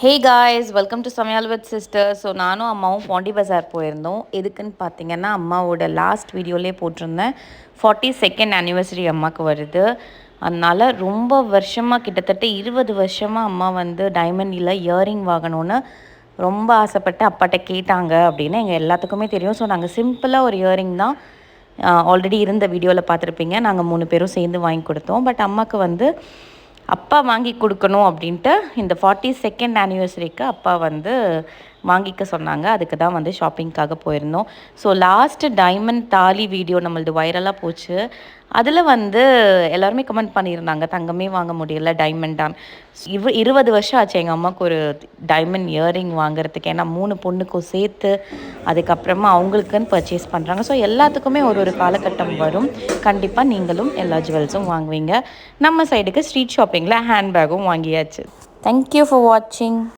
Hey guys, welcome to சமையல் with sister. So நானும் அம்மாவும் பாண்டி பஜார் போயிருந்தோம். எதுக்குன்னு பார்த்தீங்கன்னா, அம்மாவோட லாஸ்ட் வீடியோலே போட்டிருந்தேன் 42nd ஆனிவர்சரி அம்மாவுக்கு வருது. அதனால் ரொம்ப வருஷமாக, கிட்டத்தட்ட 20 வருஷமாக அம்மா வந்து டைமண்டில் இயரிங் வாங்கணும்னு ரொம்ப ஆசைப்பட்டு அப்பாட்ட கேட்டாங்க அப்படின்னு எங்கள் எல்லாத்துக்குமே தெரியும். ஸோ நாங்கள் சிம்பிளாக ஒரு இயரிங் தான் ஆல்ரெடி இருந்த வீடியோவில் பார்த்துருப்பீங்க. நாங்கள் 3 பேரும் சேர்ந்து வாங்கி கொடுத்தோம். பட் அம்மாவுக்கு வந்து அப்பா வாங்கி கொடுக்கணும் அப்படின்ட்டு இந்த 42nd ஆனிவர்சரிக்கு அப்பா வந்து வாங்கிக்க சொன்னாங்க. அதுக்கு தான் வந்து ஷாப்பிங்க்காக போயிருந்தோம். ஸோ லாஸ்ட்டு டைமண்ட் தாலி வீடியோ நம்மளது வைரலாக போச்சு. அதில் வந்து எல்லாருமே கமெண்ட் பண்ணியிருந்தாங்க, தங்கமே வாங்க முடியல, டைமண்ட் தான். 20 வருஷம் ஆச்சு எங்கள் அம்மாவுக்கு ஒரு டைமண்ட் இயரிங் வாங்குறதுக்கு. ஏன்னா 3 பொண்ணுக்கும் சேர்த்து அதுக்கப்புறமா அவங்களுக்குன்னு பர்ச்சேஸ் பண்ணுறாங்க. ஸோ எல்லாத்துக்குமே ஒரு ஒரு காலகட்டம் வரும். கண்டிப்பாக நீங்களும் எல்லா ஜுவல்ஸும் வாங்குவீங்க. நம்ம சைடுக்கு ஸ்ட்ரீட் ஷாப்பிங்கில் ஹேண்ட்பேக்கும் வாங்கியாச்சு. தேங்க்யூ ஃபார் வாட்சிங்.